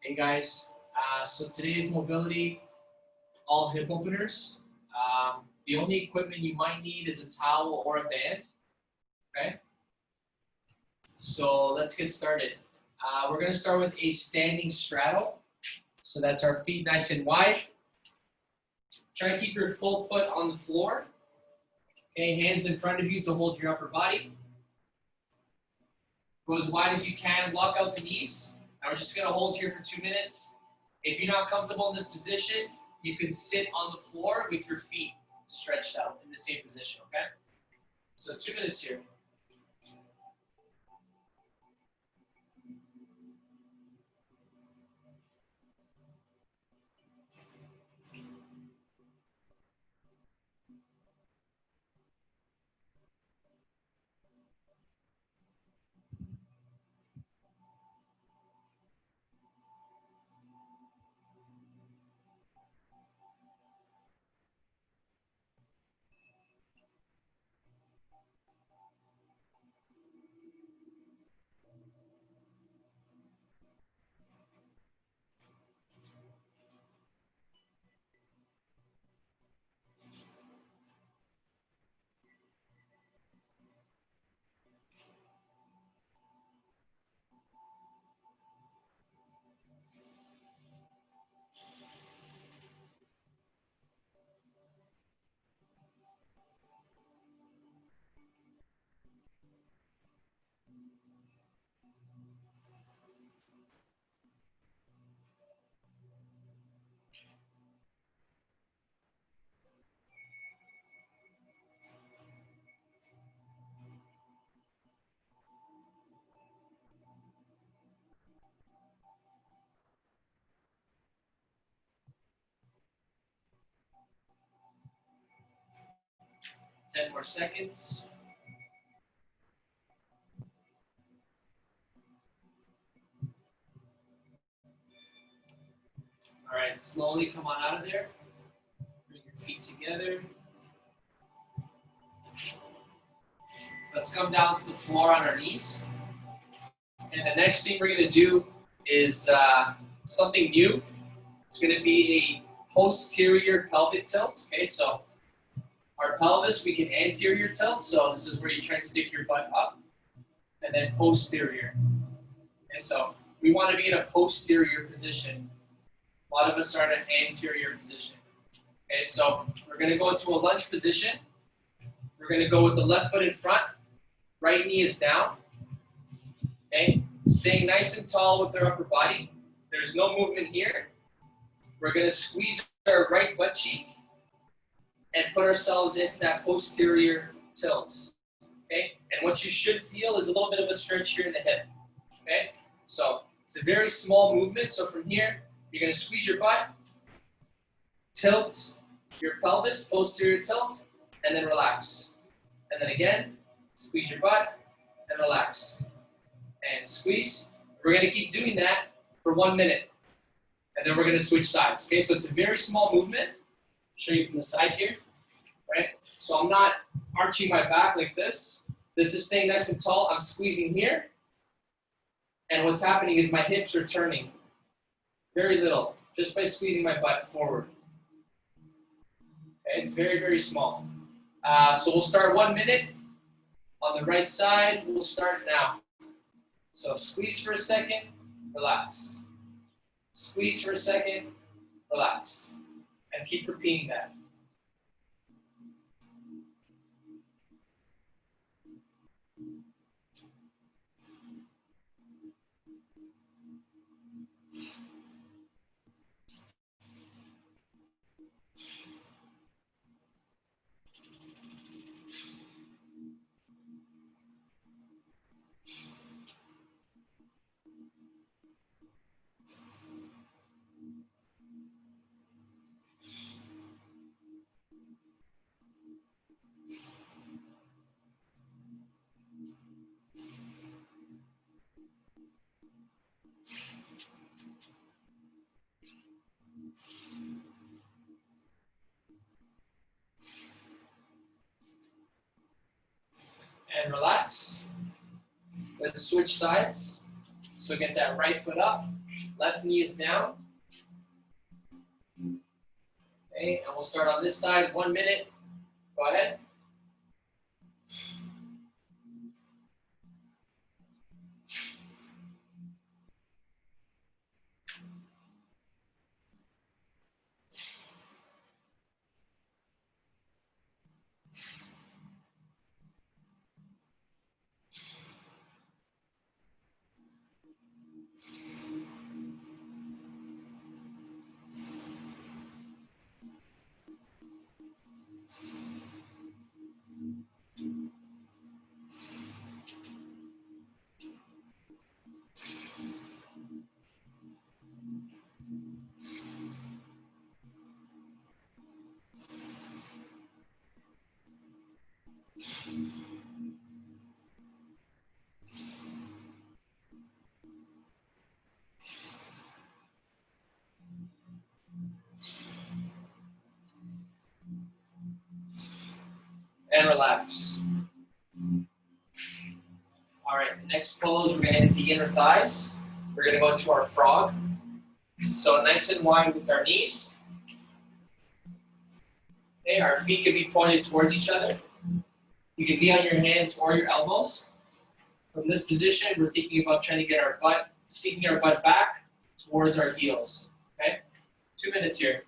Hey guys, so today's mobility, all hip openers. The only equipment you might need is a towel or a band, okay? So let's get started. We're gonna start with a standing straddle. So that's our feet nice and wide. Try to keep your full foot on the floor. Okay, hands in front of you to hold your upper body. Go as wide as you can, lock out the knees. Now we're just gonna hold here for 2 minutes. If you're not comfortable in this position, you can sit on the floor with your feet stretched out in the same position, okay? So 2 minutes here. Ten more seconds. All right, slowly come on out of there. Bring your feet together. Let's come down to the floor on our knees. And the next thing we're gonna do is something new. It's gonna be a posterior pelvic tilt, okay? So our pelvis, we can anterior tilt, so this is where you try to stick your butt up, and then posterior. Okay, so we want to be in a posterior position. A lot of us are in an anterior position. Okay, so we're going to go into a lunge position. We're going to go with the left foot in front, right knee is down. Okay, staying nice and tall with our upper body. There's no movement here. We're going to squeeze our right butt cheek and put ourselves into that posterior tilt, okay? And what you should feel is a little bit of a stretch here in the hip, okay? So it's a very small movement. So from here, you're gonna squeeze your butt, tilt your pelvis, posterior tilt, and then relax. And then again, squeeze your butt and relax. And squeeze. We're gonna keep doing that for 1 minute. And then we're gonna switch sides, okay? So it's a very small movement. Show you from the side here, right? So I'm not arching my back like this. This is staying nice and tall. I'm squeezing here. And what's happening is my hips are turning very little, just by squeezing my butt forward. Okay, it's very, very small. So we'll start 1 minute. On the right side, we'll start now. So squeeze for a second, relax. Squeeze for a second, relax. And keep repeating that. And relax. Let's switch sides. So get that right foot up, Left knee is down. Okay, and we'll start on this side. 1 minute. Go ahead. And relax. All right, next pose, we're gonna hit the inner thighs. We're gonna go to our frog. So nice and wide with our knees. Okay, our feet can be pointed towards each other. You can be on your hands or your elbows. From this position, we're thinking about trying to get our butt, sinking our butt back towards our heels. Okay, 2 minutes here.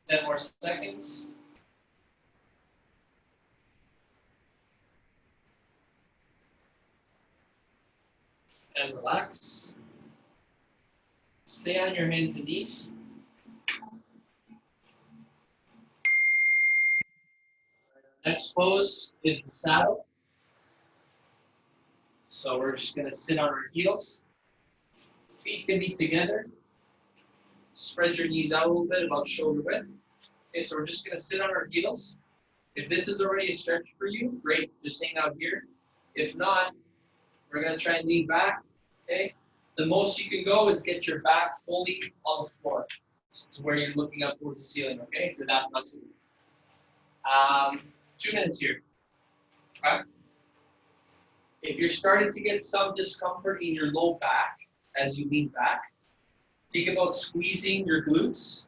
Ten more seconds. And relax. Stay on your hands and knees. Next pose is the saddle. So we're just gonna sit on our heels. Feet can be together. Spread your knees out a little bit, about shoulder width. Okay, so we're just gonna sit on our heels. If this is already a stretch for you, great, just hang out here. If not, we're gonna try and lean back, okay? The most you can go is get your back fully on the floor to where you're looking up towards the ceiling, okay? If you're that flexible. 2 minutes here, okay? If you're starting to get some discomfort in your low back as you lean back, think about squeezing your glutes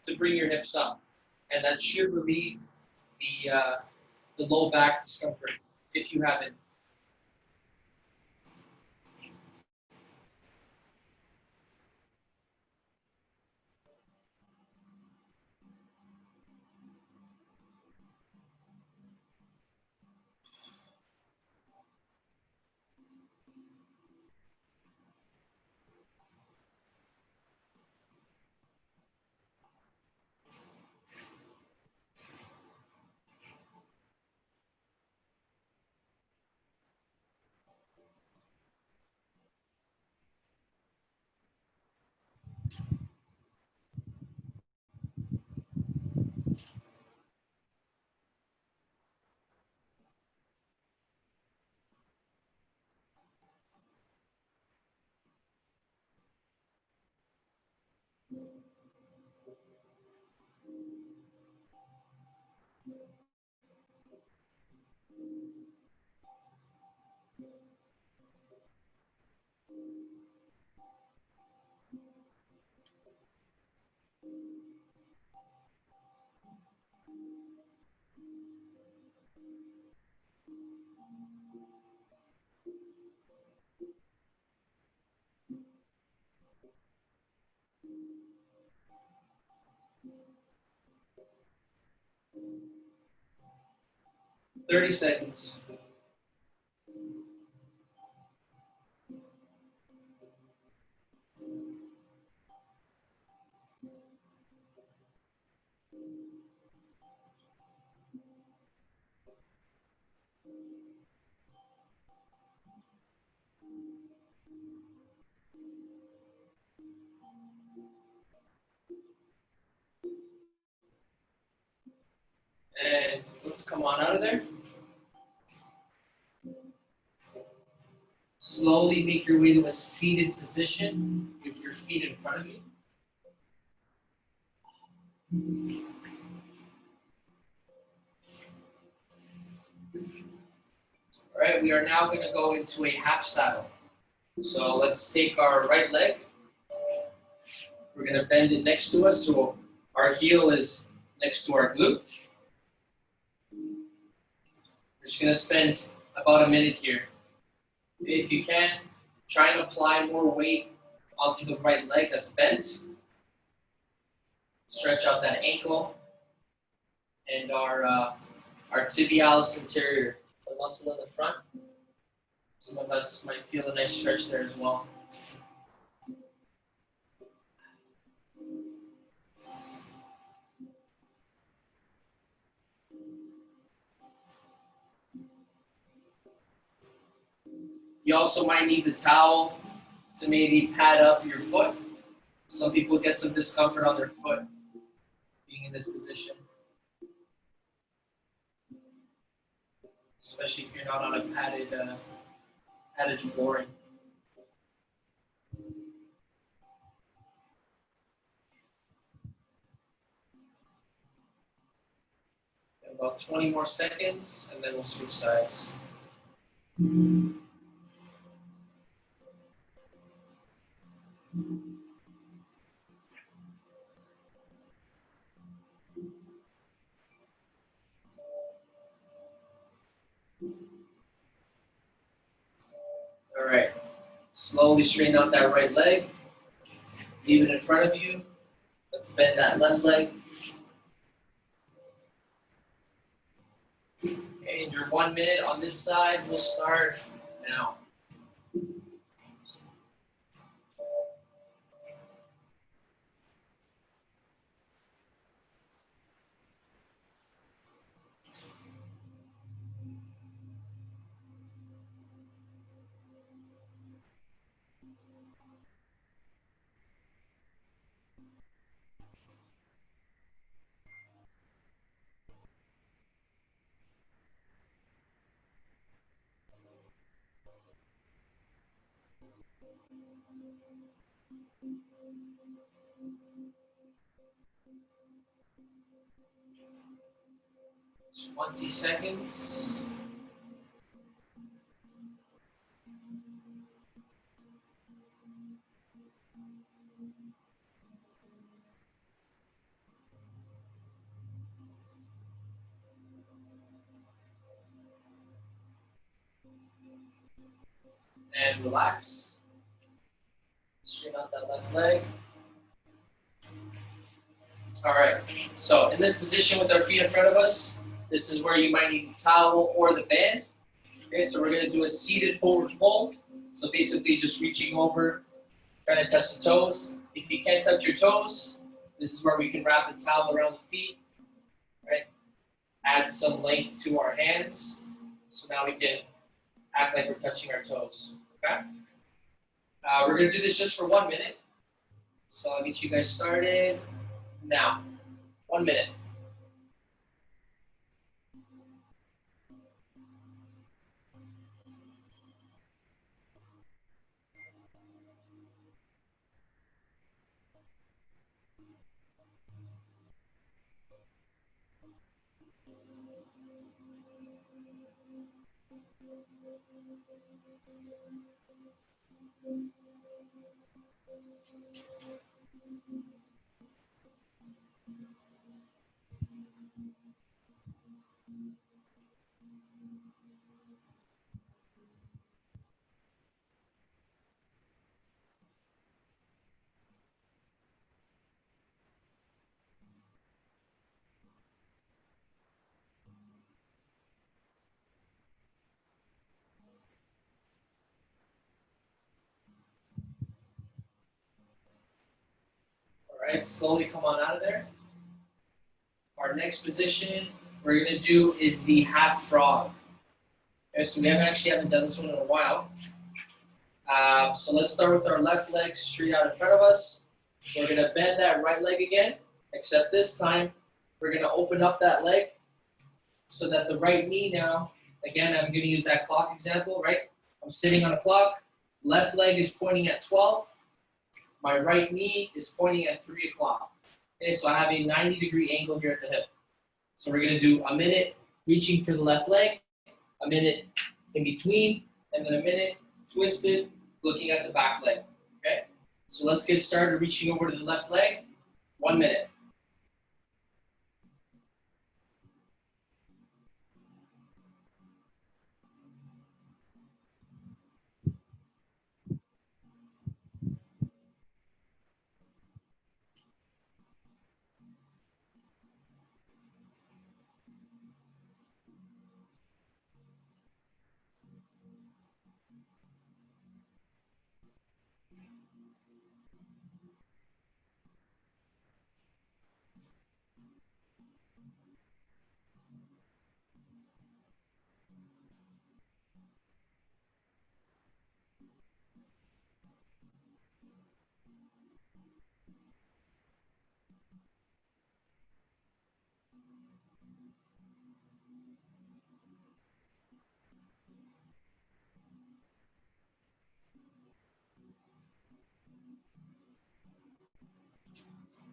to bring your hips up. And that should relieve the low back discomfort if you have it. 30 seconds. And let's come on out of there. Slowly make your way to a seated position with your feet in front of you. All right, we are now going to go into a half saddle. So let's take our right leg. We're going to bend it next to us so our heel is next to our glute. We're just going to spend about a minute here. If you can, try and apply more weight onto the right leg that's bent. Stretch out that ankle and our tibialis anterior, the muscle in the front. Some of us might feel a nice stretch there as well. You also might need the towel to maybe pad up your foot. Some people get some discomfort on their foot being in this position, especially if you're not on a padded flooring. About 20 more seconds, and then we'll switch sides. All right, slowly straighten out that right leg. Leave it in front of you. Let's bend that left leg. Okay, and your 1 minute on this side will start now. Just 20 seconds. And relax. Straighten out that left leg. All right, so in this position with our feet in front of us, this is where you might need the towel or the band. Okay, so we're gonna do a seated forward fold. So basically just reaching over, trying to touch the toes. If you can't touch your toes, this is where we can wrap the towel around the feet, right? Add some length to our hands. So now we can act like we're touching our toes, okay? We're gonna do this just for 1 minute. So I'll get you guys started now. 1 minute. All right, slowly come on out of there. Our next position we're gonna do is the half frog. Okay, so we haven't done this one in a while. So let's start with our left leg straight out in front of us. We're gonna bend that right leg again, except this time we're gonna open up that leg so that the right knee now, again, I'm gonna use that clock example, right? I'm sitting on a clock, left leg is pointing at 12, my right knee is pointing at 3 o'clock. Okay, so I have a 90-degree angle here at the hip. So we're gonna do a minute reaching for the left leg, a minute in between, and then a minute twisted, looking at the back leg, okay? So let's get started reaching over to the left leg, 1 minute.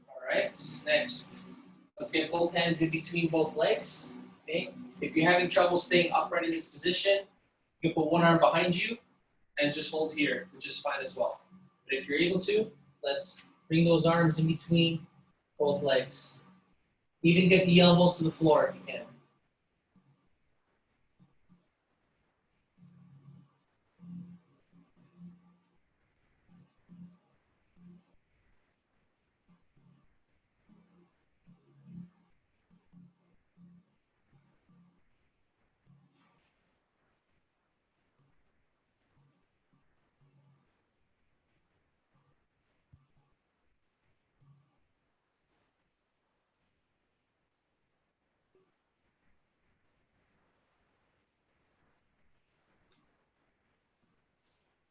All right, next. Let's get both hands in between both legs, okay? If you're having trouble staying upright in this position, you can put one arm behind you and just hold here, which is fine as well. But if you're able to, let's bring those arms in between both legs. Even get the elbows to the floor if you can.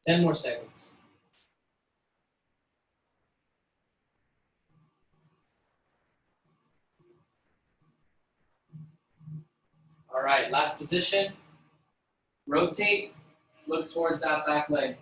Ten more seconds. All right, last position. Rotate, look towards that back leg.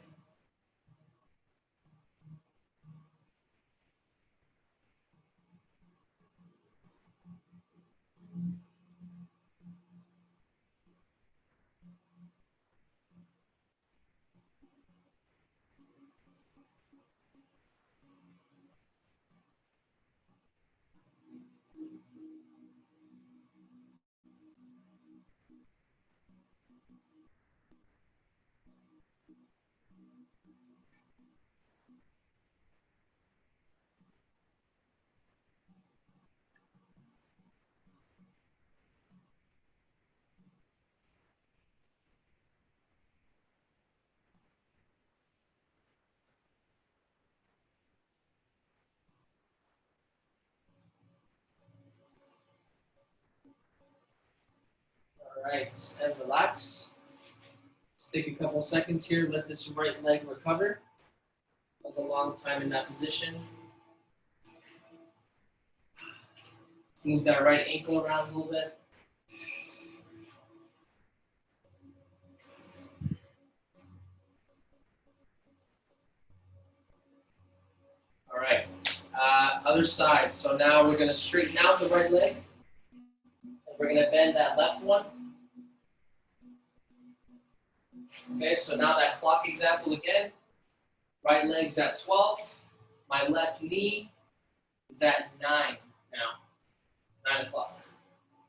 All right, and relax. Let's take a couple seconds here, let this right leg recover. That was a long time in that position. Let's move that right ankle around a little bit. All right, other side. So now we're gonna straighten out the right leg. And we're gonna bend that left one. Okay, so now that clock example again. Right leg's at 12. My left knee is at 9 now, 9 o'clock.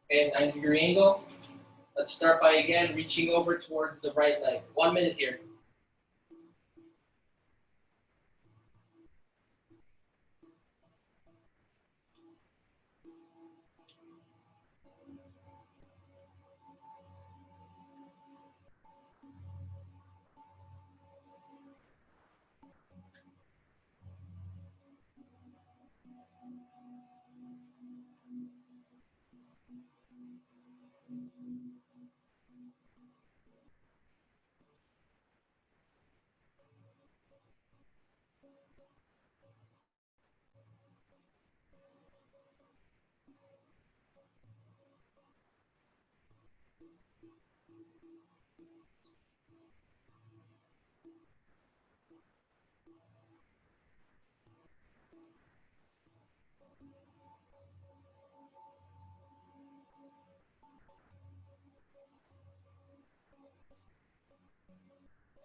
Okay, 90-degree angle. Let's start by again reaching over towards the right leg. 1 minute here.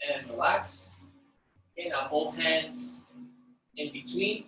And relax. Okay, now both hands in between.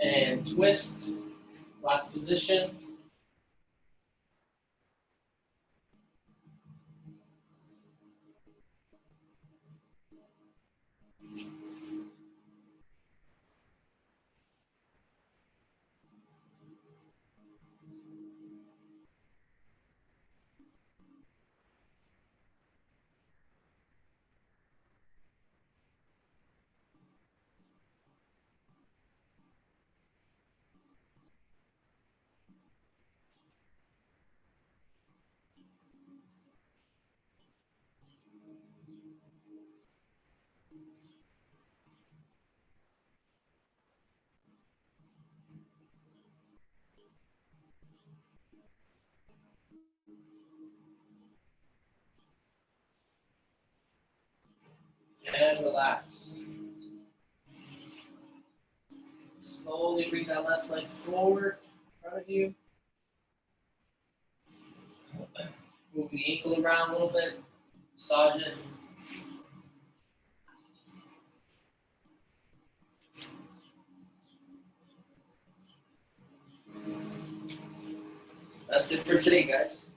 And twist. Last position. And relax. Slowly bring that left leg forward in front of you. Move the ankle around a little bit. Massage it. That's it for today, guys.